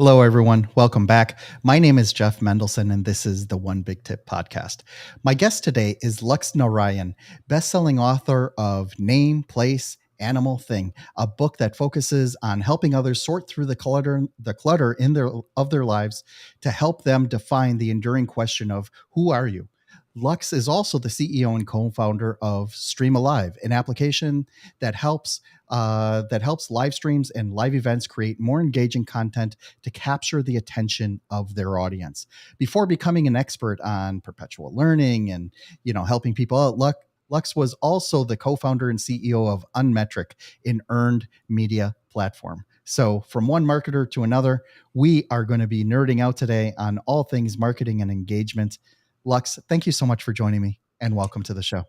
Hello, everyone. Welcome back. My name is Jeff Mendelson, and this is the One Big Tip podcast. My guest today is Lux Narayan, best-selling author of Name, Place, Animal, Thing, a book that focuses on helping others sort through the clutter in their lives to help them define the enduring question of who are you. Lux is also the CEO and co-founder of Stream Alive, an application that helps live streams and live events create more engaging content to capture the attention of their audience. Before becoming an expert on perpetual learning and helping people out, Lux was also the co-founder and CEO of Unmetric, an earned media platform. So, from one marketer to another, we are going to be nerding out today on all things marketing and engagement. Lux, thank you so much for joining me and welcome to the show.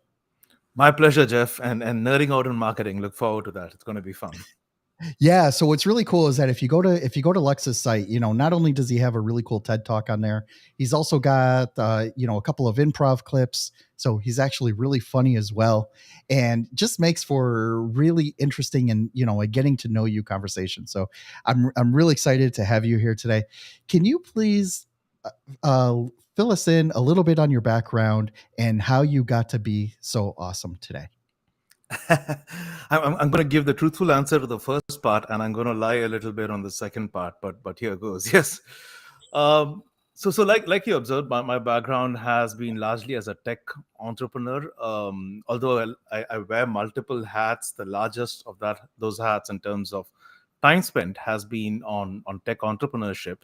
My pleasure, Jeff, and nerding out in marketing. Look forward to that. It's going to be fun. Yeah, so what's really cool is that if you go to Lux's site, not only does he have a really cool TED talk on there, he's also got a couple of improv clips. So he's actually really funny as well, and just makes for really interesting and a getting to know you conversation. So I'm really excited to have you here today. Can you please uh, uh, fill us in a little bit on your background and how you got to be so awesome today? I'm going to give the truthful answer to the first part, and I'm going to lie a little bit on the second part. But here goes. Yes. Um, so like you observed, my background has been largely as a tech entrepreneur. Although I wear multiple hats, the largest of those hats in terms of time spent has been on tech entrepreneurship.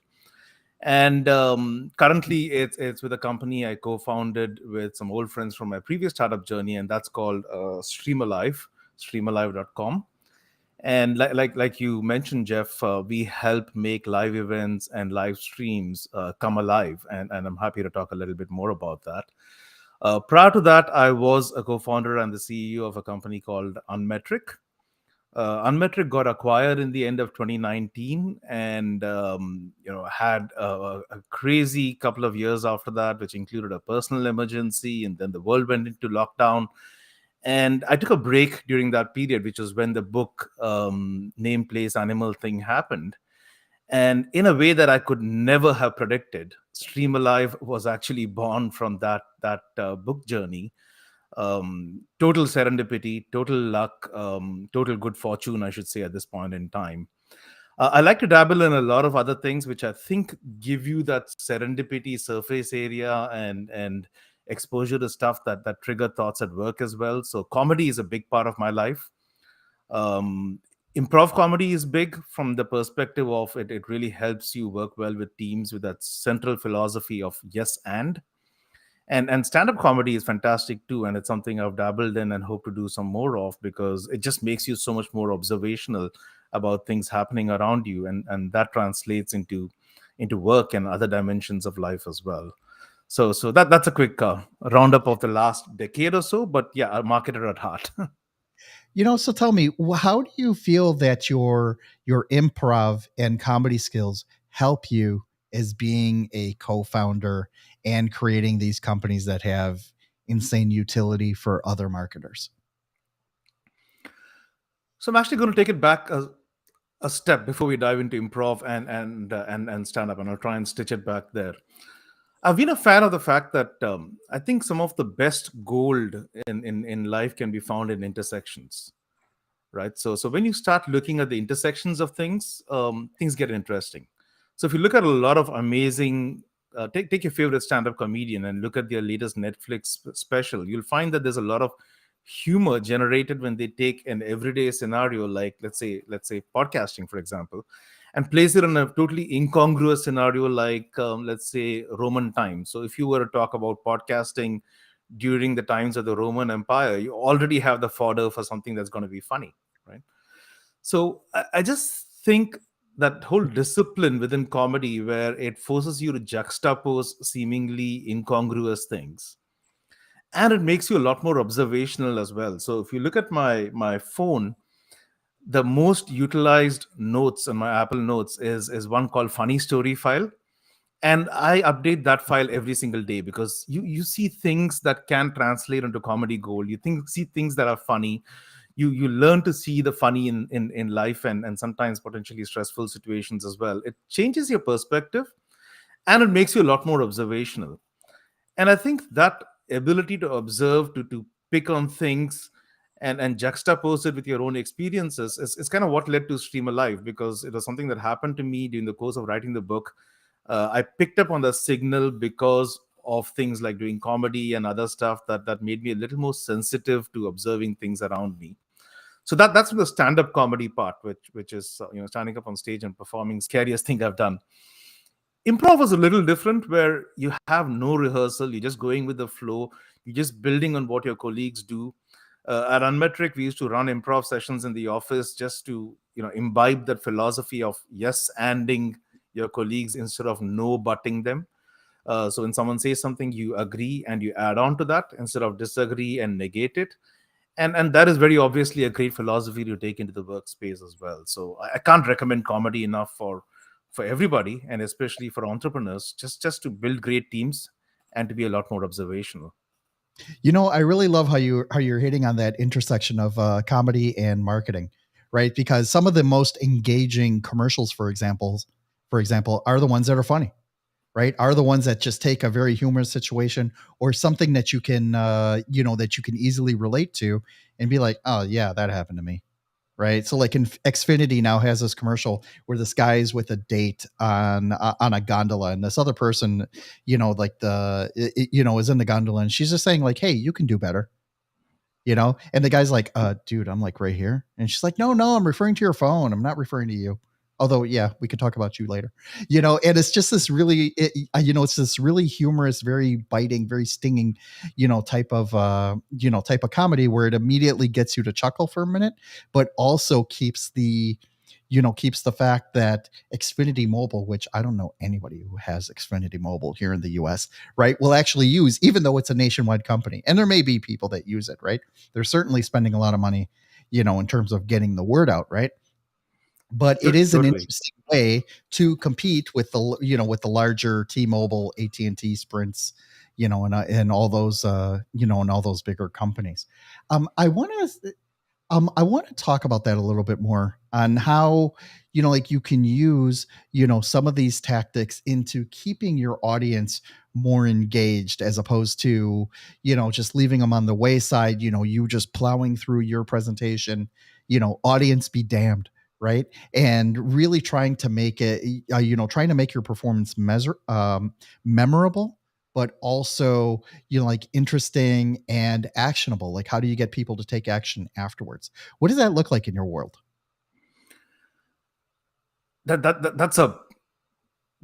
And currently, it's with a company I co-founded with some old friends from my previous startup journey, and that's called Stream Alive, streamalive.com. And like you mentioned, Jeff, we help make live events and live streams come alive, and I'm happy to talk a little bit more about that. Prior to that, I was a co-founder and the CEO of a company called Unmetric. Unmetric got acquired in the end of 2019, and had a crazy couple of years after that, which included a personal emergency, and then the world went into lockdown. And I took a break during that period, which was when the book Name, Place, Animal, Thing happened. And in a way that I could never have predicted, Stream Alive was actually born from that book journey. Total serendipity, total luck, total good fortune, I should say, at this point in time. I like to dabble in a lot of other things, which I think give you that serendipity surface area and exposure to stuff that trigger thoughts at work as well. So comedy is a big part of my life. Um, Improv comedy is big from the perspective of it really helps you work well with teams with that central philosophy of yes and stand-up comedy is fantastic too, and it's something I've dabbled in and hope to do some more of because it just makes you so much more observational about things happening around you, and that translates into work and other dimensions of life as well. So that's a quick roundup of the last decade or so, but yeah, a marketer at heart. So tell me, how do you feel that your improv and comedy skills help you as being a co-founder and creating these companies that have insane utility for other marketers? So I'm actually going to take it back a step before we dive into improv and stand up, and I'll try and stitch it back there. I've been a fan of the fact that I think some of the best gold in life can be found in intersections, right? So when you start looking at the intersections of things, things get interesting. So if you look at a lot of amazing, take your favorite stand-up comedian and look at their latest Netflix special, you'll find that there's a lot of humor generated when they take an everyday scenario, like let's say podcasting, for example, and place it in a totally incongruous scenario, like let's say Roman times. So if you were to talk about podcasting during the times of the Roman Empire, you already have the fodder for something that's going to be funny, right? So I just think that whole discipline within comedy, where it forces you to juxtapose seemingly incongruous things, and it makes you a lot more observational as well. So if you look at my phone, the most utilized notes on my Apple Notes is one called Funny Story file, and I update that file every single day because you see things that can translate into comedy gold. You see things that are funny. You learn to see the funny in life, and sometimes potentially stressful situations as well. It changes your perspective, and it makes you a lot more observational. And I think that ability to observe, to pick on things, and juxtapose it with your own experiences is kind of what led to Stream Alive, because it was something that happened to me during the course of writing the book. I picked up on the signal because of things like doing comedy and other stuff that made me a little more sensitive to observing things around me. So that's the stand-up comedy part, which is standing up on stage and performing, scariest thing I've done. Improv was a little different, where you have no rehearsal, you're just going with the flow, you're just building on what your colleagues do. At Unmetric, we used to run improv sessions in the office just to imbibe that philosophy of yes anding your colleagues instead of no butting them. So when someone says something, you agree and you add on to that instead of disagree and negate it. And that is very obviously a great philosophy to take into the workspace as well. So I can't recommend comedy enough for everybody, and especially for entrepreneurs, just to build great teams and to be a lot more observational. I really love how you're hitting on that intersection of comedy and marketing, right? Because some of the most engaging commercials, for example, are the ones that are funny, right? Are the ones that just take a very humorous situation or something that you can easily relate to and be like, oh yeah, that happened to me, right? So like Xfinity now has this commercial where this guy is with a date on a gondola, and this other person, like is in the gondola, and she's just saying like, hey, you can do better. And the guy's like, dude, I'm like right here. And she's like, no, I'm referring to your phone. I'm not referring to you. Although, yeah, we could talk about you later. And it's just this it's this really humorous, very biting, very stinging, type of comedy where it immediately gets you to chuckle for a minute, but also keeps the fact that Xfinity Mobile, which I don't know anybody who has Xfinity Mobile here in the US, right, will actually use, even though it's a nationwide company. And there may be people that use it, right? They're certainly spending a lot of money, in terms of getting the word out, right? But it is an Totally. interesting way to compete with the larger T-Mobile, AT&T, Sprints, and all those and all those bigger companies. I want to talk about that a little bit more on how, like you can use, some of these tactics into keeping your audience more engaged as opposed to, just leaving them on the wayside, you just plowing through your presentation, audience be damned. Right. And really trying to make it, trying to make your performance memorable, but also, like interesting and actionable. Like, how do you get people to take action afterwards? What does that look like in your world? That's a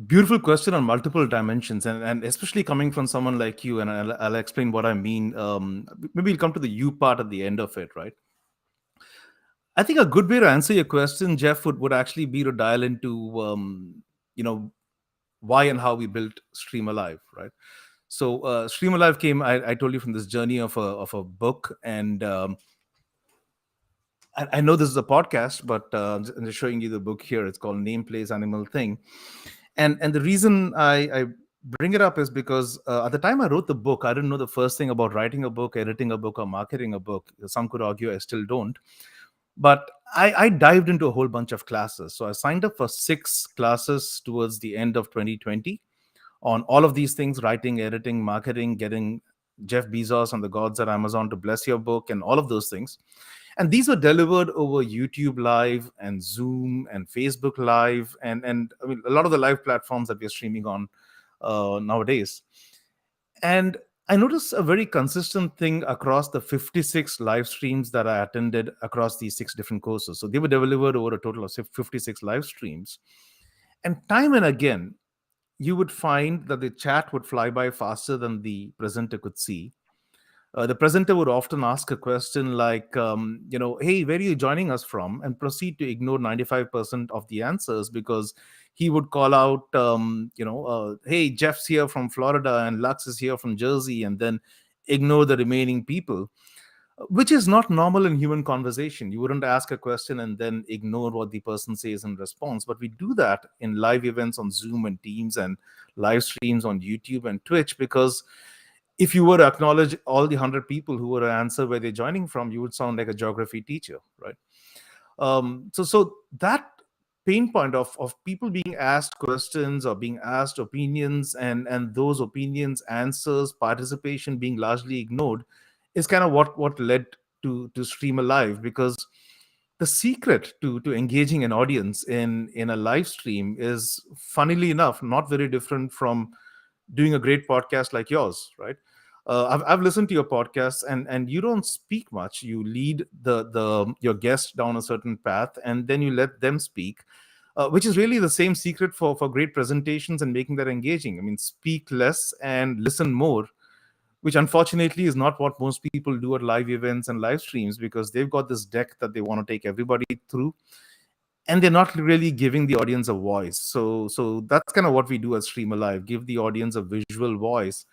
beautiful question on multiple dimensions, and especially coming from someone like you, and I'll explain what I mean. Maybe we'll come to the you part at the end of it, right? I think a good way to answer your question, Jeff, would actually be to dial into you know why and how we built Stream Alive, right? So Stream Alive came, I told you, from this journey of a book, and I know this is a podcast, but I'm just showing you the book here. It's called Name Place Animal Thing, and the reason I bring it up is because at the time I wrote the book, I didn't know the first thing about writing a book, editing a book, or marketing a book. Some could argue I still don't, but I dived into a whole bunch of classes. So I signed up for 6 classes towards the end of 2020 on all of these things: writing, editing, marketing, getting Jeff Bezos and the gods at Amazon to bless your book, and all of those things. And these were delivered over YouTube Live and Zoom and Facebook Live, and I mean a lot of the live platforms that we're streaming on nowadays. And I noticed a very consistent thing across the 56 live streams that I attended across these 6 different courses. So they were delivered over a total of 56 live streams. And time and again, you would find that the chat would fly by faster than the presenter could see. The presenter would often ask a question like, hey, where are you joining us from? And proceed to ignore 95% of the answers, because he would call out, hey, Jeff's here from Florida and Lux is here from Jersey, and then ignore the remaining people, which is not normal in human conversation. You wouldn't ask a question and then ignore what the person says in response. But we do that in live events on Zoom and Teams and live streams on YouTube and Twitch, because if you were to acknowledge all the 100 people who were to answer where they're joining from, you would sound like a geography teacher, right? So that pain point of people being asked questions or being asked opinions, and those opinions, answers, participation being largely ignored, is kind of what led to Stream Alive. Because the secret to engaging an audience in a live stream is, funnily enough, not very different from doing a great podcast like yours, right? I've listened to your podcasts, and you don't speak much. You lead the your guest down a certain path, and then you let them speak, which is really the same secret for great presentations and making that engaging. I mean, speak less and listen more, which unfortunately is not what most people do at live events and live streams, because they've got this deck that they want to take everybody through, and they're not really giving the audience a voice. So that's kind of what we do at Stream Alive: give the audience a visual voice,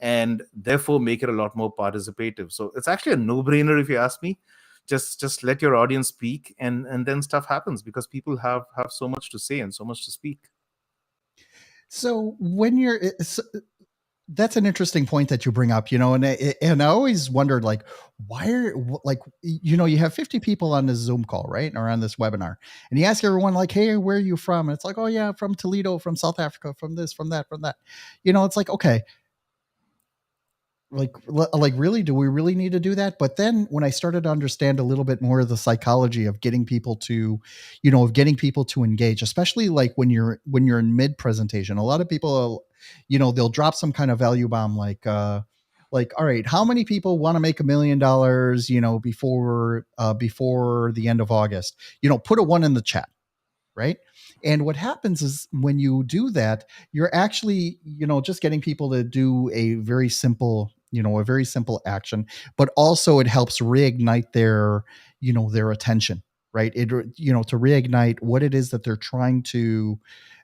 and therefore make it a lot more participative. So it's actually a no-brainer, if you ask me. Just let your audience speak, and then stuff happens, because people have so much to say and so much to speak. So when you're that's an interesting point that you bring up, and I always wondered, like, why are like, you have 50 people on this Zoom call, right, or on this webinar, and you ask everyone, like, hey, where are you from? And it's like, oh yeah, from Toledo, from South Africa, from this, from that, from that. It's like, okay, like really, do we really need to do that? But then when I started to understand a little bit more of the psychology of getting people to, engage, especially like when you're in mid presentation, a lot of people, they'll drop some kind of value bomb, like, all right, how many people want to make $1 million, before the end of August? Put a one in the chat, right? And what happens is when you do that, you're actually, just getting people to do a very simple action, but also it helps reignite their attention, right? To reignite what it is that they're trying to,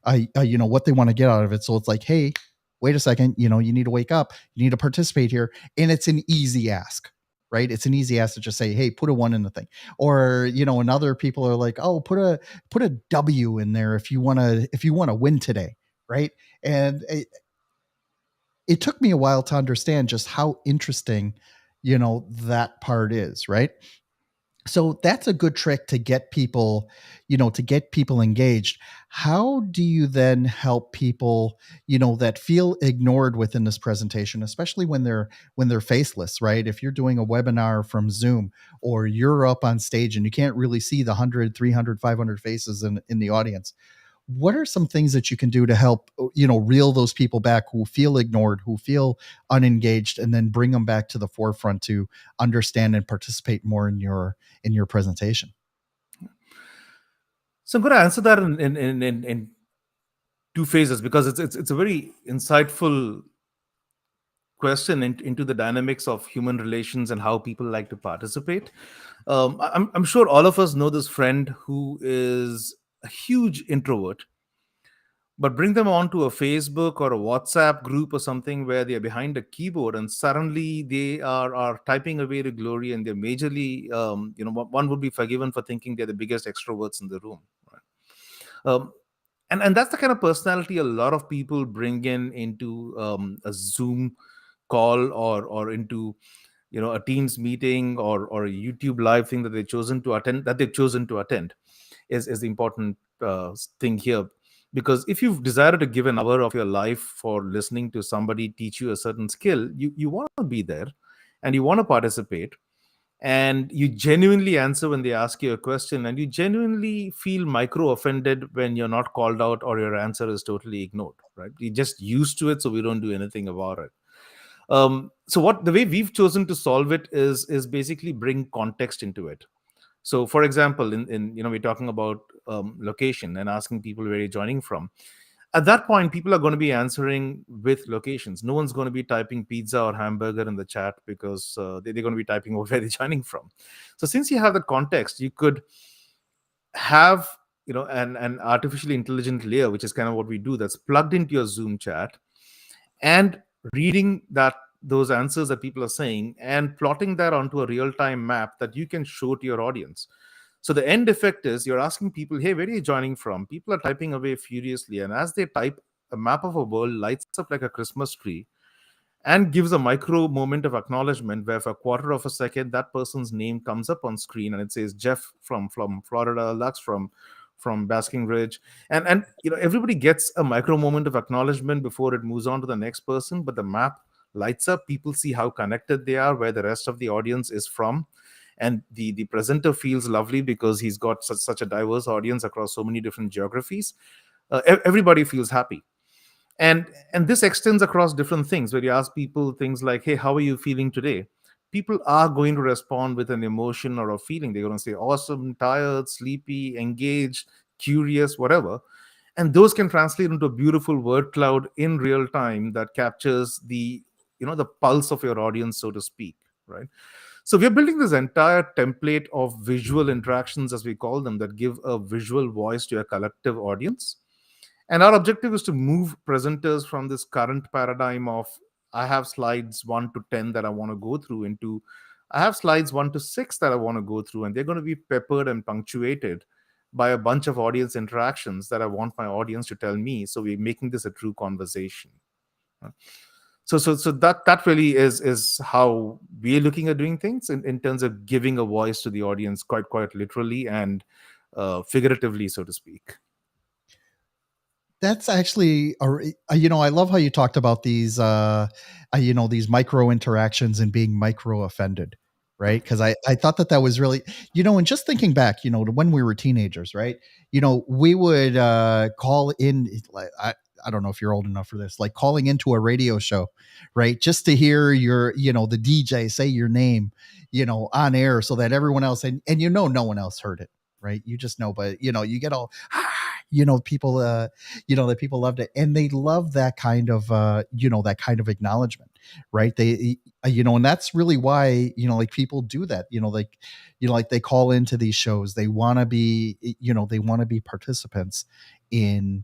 what they want to get out of it. So it's like, hey, wait a second, you need to wake up, you need to participate here. And it's an easy ask, right? It's an easy ask to just say, hey, put a one in the thing. Or, and other people are like, oh, put a W in there if you want to win today, right? And it took me a while to understand just how interesting, that part is, right? So that's a good trick to get people, engaged. How do you then help people, that feel ignored within this presentation, especially when they're faceless, right? If you're doing a webinar from Zoom, or you're up on stage and you can't really see the 100, 300, 500 faces in the audience, what are some things that you can do to help, reel those people back who feel ignored, who feel unengaged, and then bring them back to the forefront to understand and participate more in your presentation? So I'm going to answer that in two phases, because it's a very insightful question into the dynamics of human relations and how people like to participate. I'm sure all of us know this friend who is a huge introvert, but bring them onto a Facebook or a WhatsApp group or something where they're behind a keyboard, and suddenly they are typing away to glory, and they're majorly, one would be forgiven for thinking they're the biggest extroverts in the room. Right? And that's the kind of personality a lot of people bring into a Zoom call, or into a Teams meeting, or a YouTube live thing that they've chosen to attend is the important thing here. Because if you've decided to give an hour of your life for listening to somebody teach you a certain skill, you want to be there, and you want to participate, and you genuinely answer when they ask you a question, and you genuinely feel micro offended when you're not called out or your answer is totally ignored, right? You're just used to it, so we don't do anything about it. So what the way we've chosen to solve it is basically bring context into it. So, for example, in we're talking about location and asking people where you're joining from. At that point, people are going to be answering with locations. No one's going to be typing pizza or hamburger in the chat, because they're going to be typing where they're joining from. So, since you have the context, you could have an artificially intelligent layer, which is kind of what we do, that's plugged into your Zoom chat, and reading those answers that people are saying, and plotting that onto a real-time map that you can show to your audience. So the end effect is you're asking people, hey, where are you joining from? People are typing away furiously, and as they type, a map of a world lights up like a Christmas tree, and gives a micro moment of acknowledgement where for a quarter of a second that person's name comes up on screen and it says Jeff from Florida, Lux from Basking Ridge, and everybody gets a micro moment of acknowledgement before it moves on to the next person. But the map lights up, people see how connected they are, where the rest of the audience is from, and the presenter feels lovely because he's got such a diverse audience across so many different geographies. Everybody feels happy, and this extends across different things. Where you ask people things like, hey, how are you feeling today? People are going to respond with an emotion or a feeling. They're going to say awesome, tired, sleepy, engaged, curious, whatever. And those can translate into a beautiful word cloud in real time that captures the pulse of your audience, so to speak, right? So we're building this entire template of visual interactions, as we call them, that give a visual voice to a collective audience. And our objective is to move presenters from this current paradigm of I have slides 1 to 10 that I want to go through into I have slides 1 to 6 that I want to go through, and they're going to be peppered and punctuated by a bunch of audience interactions that I want my audience to tell me. So we're making this a true conversation. So that really is how we're looking at doing things in terms of giving a voice to the audience, quite literally and figuratively, so to speak. That's actually, I love how you talked about these micro interactions and being micro offended, right? Because I thought that was really, and just thinking back, to when we were teenagers, right? We would call in, like, I don't know if you're old enough for this, like calling into a radio show, right? Just to hear the DJ say your name, on air so that everyone else, and no one else heard it, right? You just know, but you get all, people, that people loved it, and they love that kind of that kind of acknowledgement, right? And that's really why like people do that, like they call into these shows, they want to be, they want to be participants in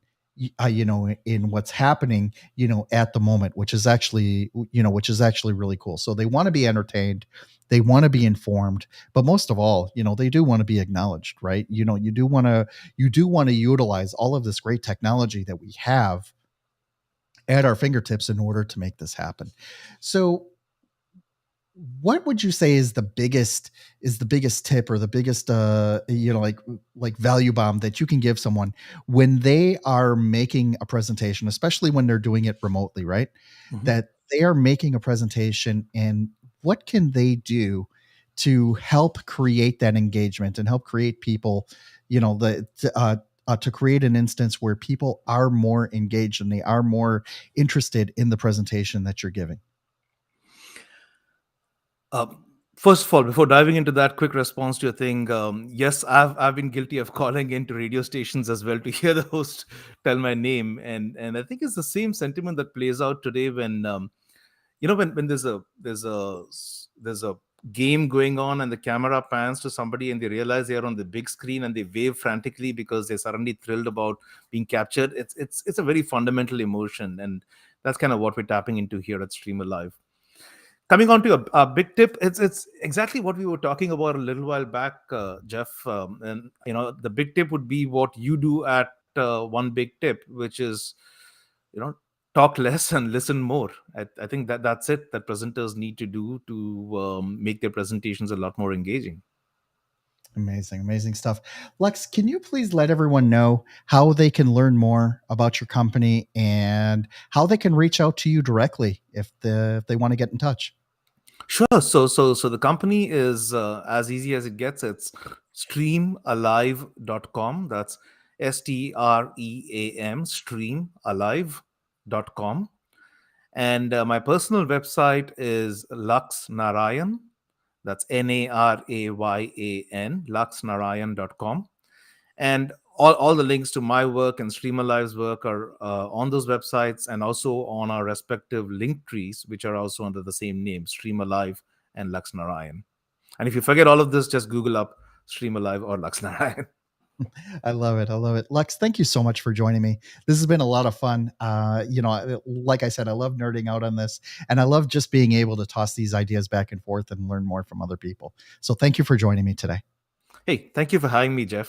in what's happening at the moment, which is actually really cool. So they want to be entertained, they want to be informed, but most of all, they do want to be acknowledged, right? You do want to utilize all of this great technology that we have at our fingertips in order to make this happen. So what would you say is the biggest tip, or the biggest like value bomb that you can give someone when they are making a presentation, especially when they're doing it remotely, right? Mhm. That they are making a presentation, and what can they do to help create that engagement and help create people, to create an instance where people are more engaged and they are more interested in the presentation that you're giving. Um, First of all, before diving into that, quick response to your thing. Yes, I've been guilty of calling into radio stations as well to hear the host tell my name, and I think it's the same sentiment that plays out today when when there's a game going on and the camera pans to somebody and they realize they are on the big screen and they wave frantically because they're suddenly thrilled about being captured. It's a very fundamental emotion, and that's kind of what we're tapping into here at Stream Alive. Coming on to a big tip, it's exactly what we were talking about a little while back, Jeff. And the big tip would be what you do at one big tip, which is you know talk less and listen more. I think that's it that presenters need to do to make their presentations a lot more engaging. Amazing, amazing stuff. Lex, can you please let everyone know how they can learn more about your company and how they can reach out to you directly if they want to get in touch? Sure. So the company is as easy as it gets. It's streamalive.com. That's STREAM, streamalive.com. And my personal website is Lux Narayan. That's Narayan, luxnarayan.com. And all the links to my work and Streamer Live's work are on those websites, and also on our respective link trees, which are also under the same name, Streamer Live and Lux Narayan. And if you forget all of this, just Google up Streamer Live or Lux Narayan. I love it. I love it. Lex, thank you so much for joining me. This has been a lot of fun. Like I said, I love nerding out on this, and I love just being able to toss these ideas back and forth and learn more from other people. So thank you for joining me today. Hey, thank you for having me, Jeff.